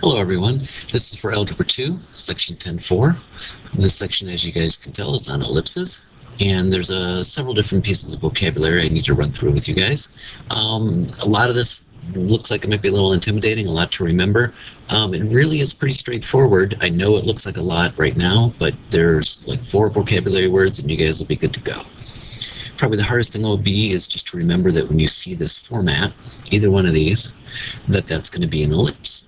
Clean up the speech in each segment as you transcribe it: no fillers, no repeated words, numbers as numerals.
Hello everyone, this is for Algebra 2, section 10.4. This section, as you guys can tell, is on ellipses, and there's several different pieces of vocabulary I need to run through with you guys. A lot of this looks like it might be a little intimidating, a lot to remember. It really is pretty straightforward. I know it looks like a lot right now, but there's like 4 vocabulary words and you guys will be good to go. Probably the hardest thing will be is just to remember that when you see this format, either one of these, that's going to be an ellipse.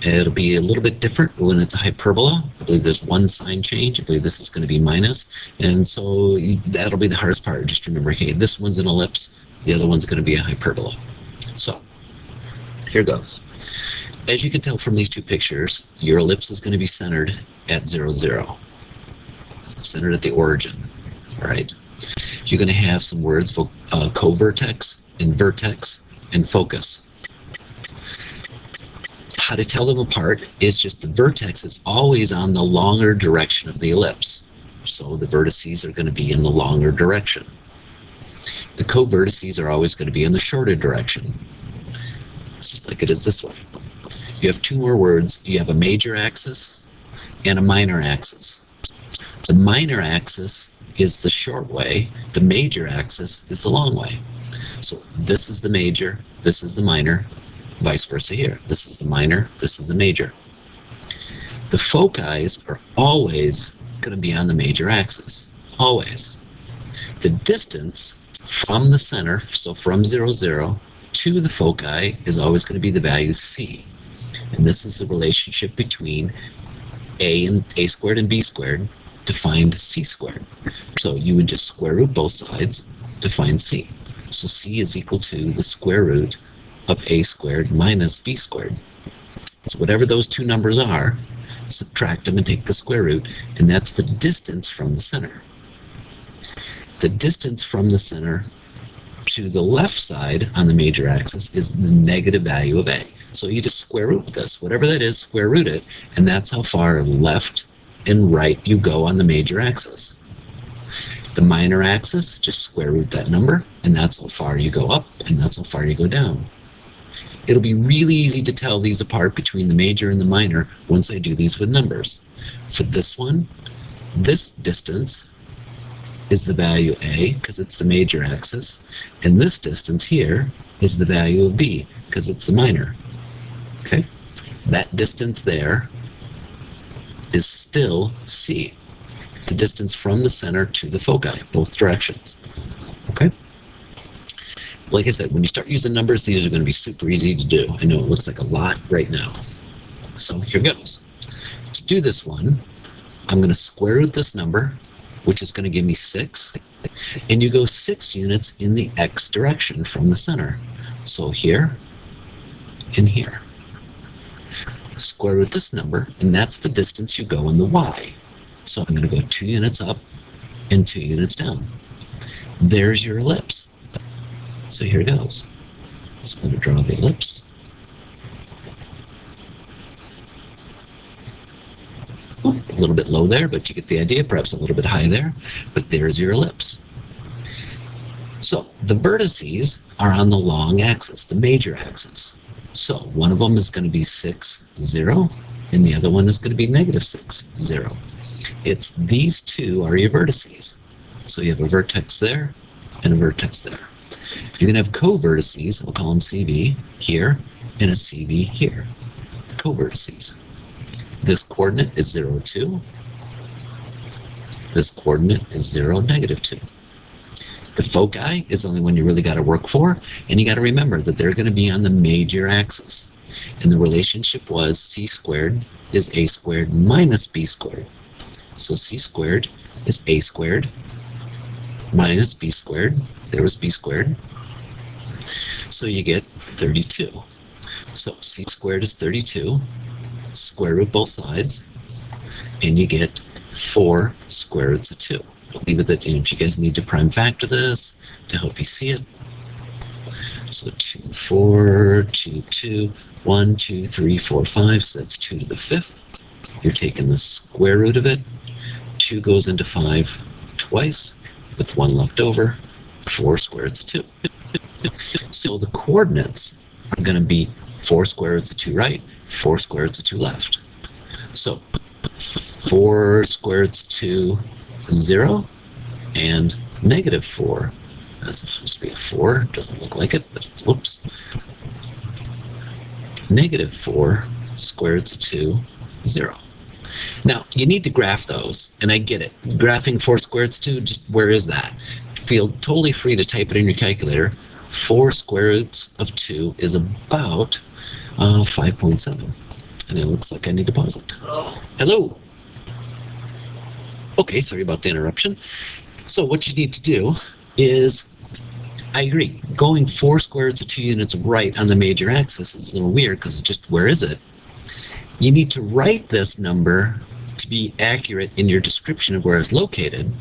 It'll be a little bit different when it's a hyperbola. I believe there's one sign change. I believe this is going to be minus. And so that'll be the hardest part. Just remember, hey, this one's an ellipse. The other one's going to be a hyperbola. So here goes. As you can tell from these two pictures, your ellipse is going to be centered at 0, 0. It's centered at the origin. All right. You're going to have some words, co-vertex and vertex and focus. How to tell them apart is just the vertex is always on the longer direction of the ellipse. So the vertices are going to be in the longer direction. The co-vertices are always going to be in the shorter direction. It's just like it is this way. You have 2 more words. You have a major axis and a minor axis. The minor axis is the short way. The major axis is the long way. So this is the major, this is the minor. Vice versa here. This is the minor, this is the major. The foci are always going to be on the major axis. Always. The distance from the center, so from 0, 0 to the foci, is always going to be the value c. And this is the relationship between a squared and b squared to find c squared. So you would just square root both sides to find c. So c is equal to the square root of a squared minus b squared. So whatever those 2 numbers are, subtract them and take the square root, and that's the distance from the center. The distance from the center to the left side on the major axis is the negative value of a. So you just square root this. Whatever that is, square root it, and that's how far left and right you go on the major axis. The minor axis, just square root that number, and that's how far you go up, and that's how far you go down. It'll be really easy to tell these apart between the major and the minor once I do these with numbers. For this one, this distance is the value a, because it's the major axis, and this distance here is the value of b, because it's the minor. Okay? That distance there is still c. It's the distance from the center to the foci, both directions. Okay? Like I said, when you start using numbers, these are going to be super easy to do. I know it looks like a lot right now. So here goes. To do this one, I'm going to square root this number, which is going to give me 6. And you go 6 units in the x direction from the center. So here and here. Square root this number, and that's the distance you go in the y. So I'm going to go 2 units up and 2 units down. There's your ellipse. So here goes. So I'm going to draw the ellipse. A little bit low there, but you get the idea. Perhaps a little bit high there, but there's your ellipse. So the vertices are on the long axis, the major axis. So one of them is going to be 6, 0, and the other one is going to be negative 6, 0. It's these 2 are your vertices. So you have a vertex there and a vertex there. You're going to have co-vertices, we'll call them CV, here, and a CV here. Co-vertices. This coordinate is 0, 2. This coordinate is 0, negative 2. The foci is only one you really got to work for, and you got to remember that they're going to be on the major axis. And the relationship was c squared is a squared minus b squared. So c squared is a squared minus b squared. There was b squared. So you get 32. So c squared is 32. Square root both sides, and you get 4 square roots of 2. I'll leave it at, if you guys need to prime factor this to help you see it. So 2, 4, 2, 2, 1, 2, 3, 4, 5. So that's 2 to the 5th. You're taking the square root of it. 2 goes into 5 twice, with 1 left over. 4 square roots of 2. So the coordinates are going to be 4 square roots of 2 right, 4 square roots of 2 left. So 4 square roots of 2, 0, and negative 4. That's supposed to be a 4. Doesn't look like it, but whoops. Negative 4 square roots of 2, 0. Now, you need to graph those, and I get it. Graphing 4 square roots of 2, just where is that? Feel totally free to type it in your calculator. 4 square roots of 2 is about 5.7. And it looks like I need to pause it. Hello. Okay, sorry about the interruption. So what you need to do is, I agree, going 4 square roots of 2 units right on the major axis is a little weird because it's just, where is it? You need to write this number to be accurate in your description of where it's located,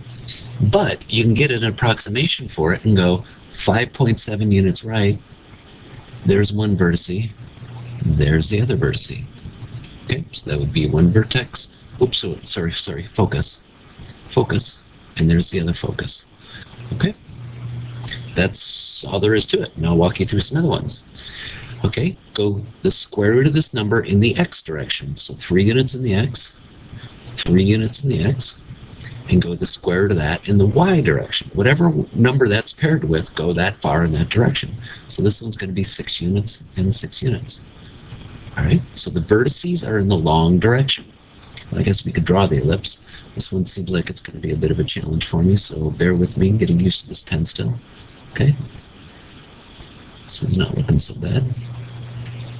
but you can get an approximation for it and go 5.7 units right, there's one vertex, there's the other vertex. Okay, so that would be one vertex, oops, sorry, focus, and there's the other focus. Okay, that's all there is to it. Now I'll walk you through some other ones. Okay, go the square root of this number in the x direction. So 3 units in the x, 3 units in the x, and go the square root of that in the y direction. Whatever number that's paired with, go that far in that direction. So this one's going to be 6 units and 6 units. All right, so the vertices are in the long direction. I guess we could draw the ellipse. This one seems like it's going to be a bit of a challenge for me, so bear with me getting used to this pen still. Okay. This one's not looking so bad.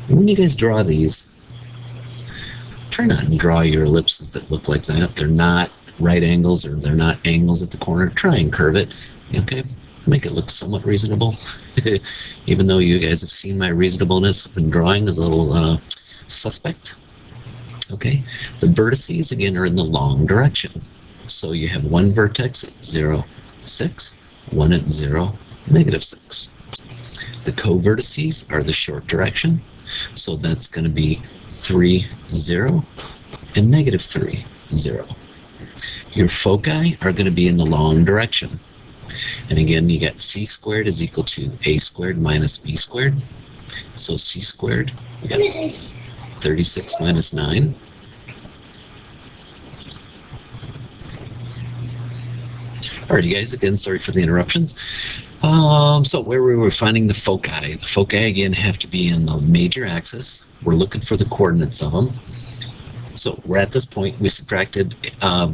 And when you guys draw these, try not to draw your ellipses that look like that. They're not right angles or they're not angles at the corner. Try and curve it. Okay? Make it look somewhat reasonable. Even though you guys have seen my reasonableness in drawing is a little suspect. Okay? The vertices, again, are in the long direction. So you have one vertex at 0, 6, one at 0, negative 6. The co-vertices are the short direction, so that's going to be 3, 0, and negative 3, 0. Your foci are going to be in the long direction. And again, you got c squared is equal to a squared minus b squared. So c squared, we got 36 minus 9. Alright, you guys, again, sorry for the interruptions. So where we were finding the foci again have to be in the major axis. We're looking for the coordinates of them. So we're at this point, we subtracted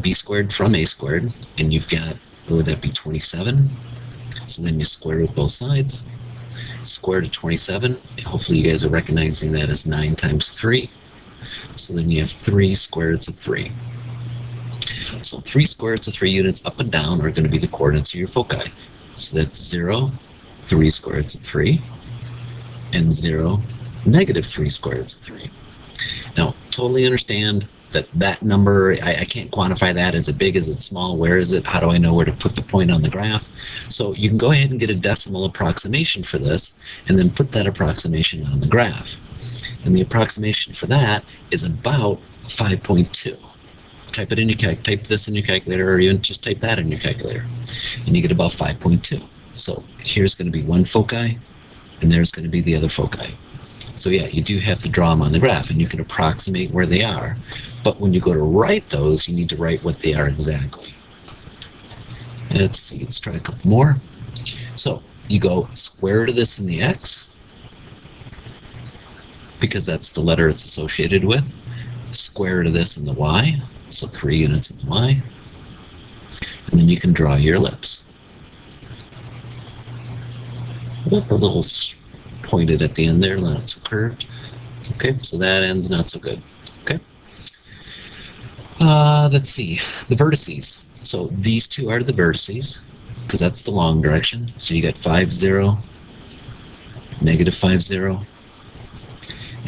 b squared from a squared, and you've got, what would that be, 27? So then you square root both sides. Square root of 27, hopefully you guys are recognizing that as 9 times 3. So then you have 3 square roots of 3. So 3 square roots of 3 units up and down are going to be the coordinates of your foci. So that's 0, 3 square roots of 3, and 0, negative 3 square roots of 3. Now, totally understand that that number, I can't quantify that. Is it big? Is it small? Where is it? How do I know where to put the point on the graph? So you can go ahead and get a decimal approximation for this, and then put that approximation on the graph. And the approximation for that is about 5.2. Type it in your type this in your calculator, or even just type that in your calculator, and you get about 5.2. So here's going to be one foci, and there's going to be the other foci. So yeah, you do have to draw them on the graph, and you can approximate where they are. But when you go to write those, you need to write what they are exactly. Let's see, let's try a couple more. So you go square root of this in the x, because that's the letter it's associated with. Square root of this in the y, so 3 units in the y. And then you can draw your ellipse. A little pointed at the end there, not so curved. Okay, so that end's not so good. Okay. Let's see, the vertices. So these two are the vertices, because that's the long direction. So you got 5, 0, negative 5, 0.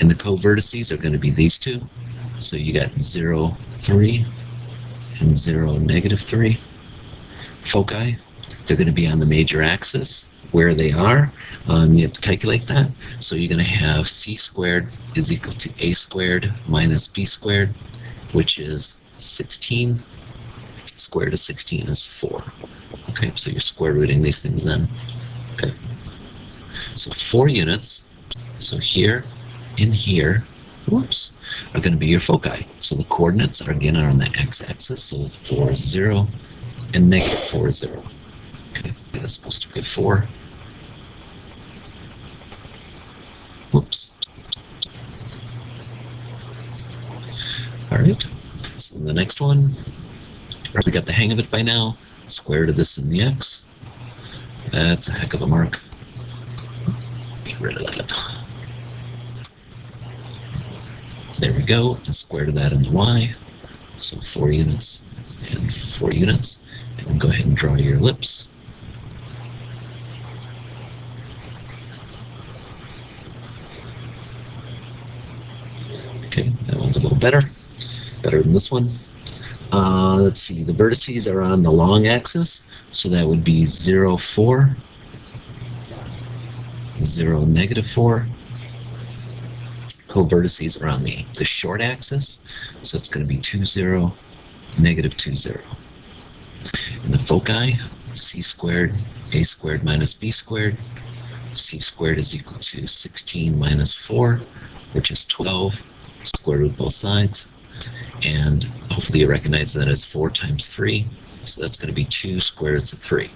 And the co-vertices are going to be these two. So you got 0, 3, and 0, negative 3. Foci, they're going to be on the major axis. Where they are, you have to calculate that. So you're going to have c squared is equal to a squared minus b squared, which is 16. Square root of 16 is 4. Okay, so you're square rooting these things then. Okay, so 4 units. So here in here, whoops, are going to be your foci. So the coordinates are again on the x-axis, so 4, 0, and negative 4, 0. Okay, that's supposed to be 4. Whoops. Alright, so the next one, probably got the hang of it by now. Square root of this in the x. That's a heck of a mark. Get rid of that. There we go. The square root of that in the y. So 4 units and 4 units. And then go ahead and draw your ellipse. Okay, that one's a little better than this one. Let's see, the vertices are on the long axis, so that would be 0, 4, 0, negative 4. Co-vertices are on the short axis, so it's going to be 2, 0, negative 2, 0. And the foci, c squared, a squared minus b squared. C squared is equal to 16 minus 4, which is 12. Square root both sides. And hopefully you recognize that as 4 times 3. So that's going to be 2 square roots of 3.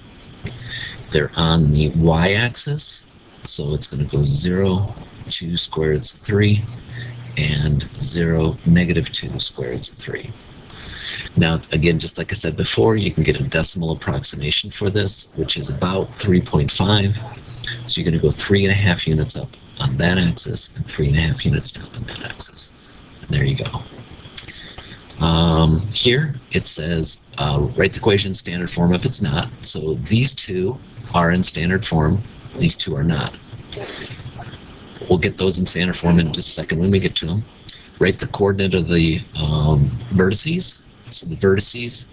They're on the y-axis, so it's going to go 0, 2 square roots of 3, and 0, negative 2 square roots of 3. Now, again, just like I said before, you can get a decimal approximation for this, which is about 3.5. So you're going to go 3.5 units up on that axis and 3.5 units down on that axis. And there you go. Here it says write the equation in standard form if it's not. So these two are in standard form. These two are not. We'll get those in standard form in just a second when we get to them. Write the coordinate of the vertices. So the vertices,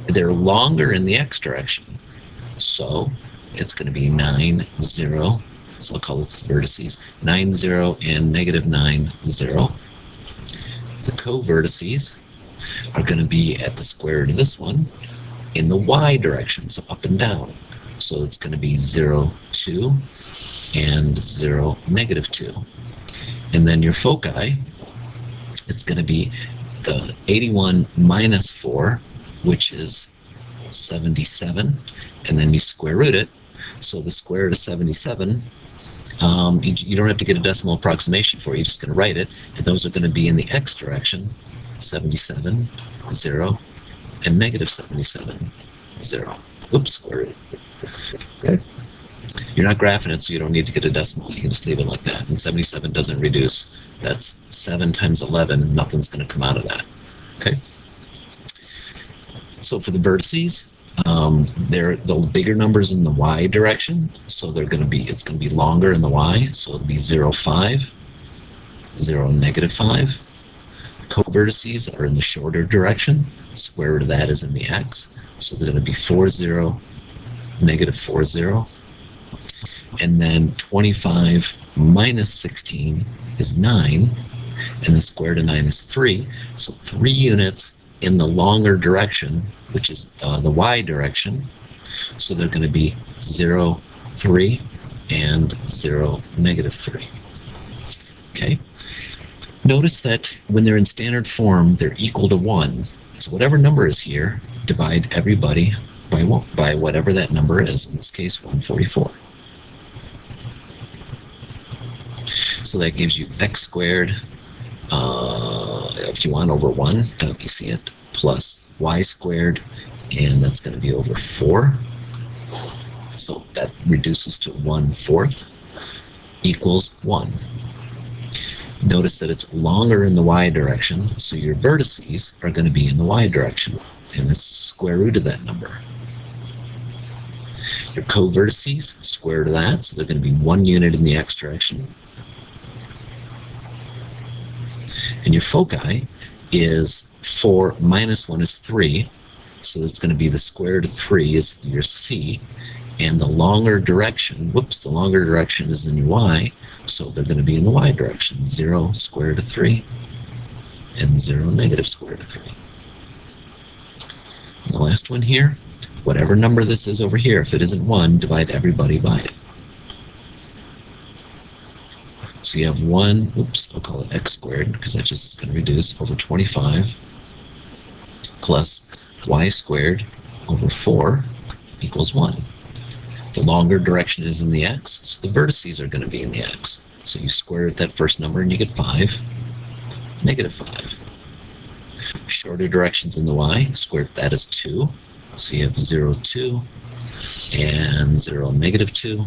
they're longer in the x direction. So it's going to be 9, 0. So I'll call it the vertices. 9, 0, and negative 9, 0. The co-vertices are going to be at the square root of this one in the y direction, so up and down. So it's going to be 0, 2, and 0, negative 2. And then your foci, it's going to be the 81 minus 4, which is 77, and then you square root it. So the square root of 77, you don't have to get a decimal approximation for it, you're just going to write it, and those are going to be in the x direction, 77, 0, and negative 77, 0. Oops, square root. Okay. You're not graphing it, so you don't need to get a decimal. You can just leave it like that. And 77 doesn't reduce. That's 7 times 11. Nothing's going to come out of that. Okay. So for the vertices, they're the bigger numbers in the y direction, so they're going to be. It's going to be longer in the y, so it'll be 0, 5, 0, negative 5. Co-vertices are in the shorter direction. Square root of that is in the x, so they're going to be 4, 0, negative 4, 0. And then 25 minus 16 is 9, and the square root of 9 is 3. So 3 units in the longer direction, which is the y direction. So they're going to be 0, 3, and 0, negative 3. Okay. Notice that when they're in standard form, they're equal to 1. So whatever number is here, divide everybody by whatever that number is. In this case, 144. So that gives you x squared, if you want, over 1, you see it, plus y squared, and that's going to be over 4. So that reduces to 1/4 equals 1. Notice that it's longer in the y direction, so your vertices are going to be in the y direction, and it's the square root of that number. Your co-vertices, square root of that, so they're going to be 1 unit in the x direction. And your foci is 4 minus 1 is 3, so it's going to be the square root of 3 is your c, and the longer direction, the longer direction is in your y, so they're going to be in the y direction, 0 square root of 3, and 0 negative square root of 3. And the last one here, whatever number this is over here, if it isn't 1, divide everybody by it. So you have 1, oops, I'll call it x squared because that just is going to reduce over 25 plus y squared over 4 equals 1. The longer direction is in the x, so the vertices are going to be in the x. So you square root that first number and you get 5, negative 5. Shorter directions in the y, square root that is 2. So you have 0, 2, and 0, negative 2.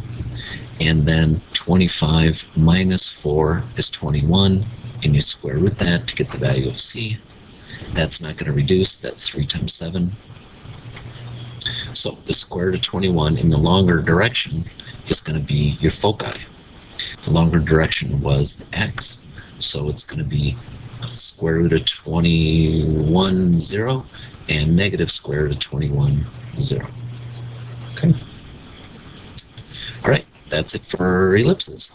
And then 25 minus 4 is 21, and you square root that to get the value of c. That's not going to reduce, that's 3 times 7. So the square root of 21 in the longer direction is going to be your foci. The longer direction was the x, so it's going to be square root of 21, 0, and negative square root of 21, 0. Okay. All right, that's it for ellipses.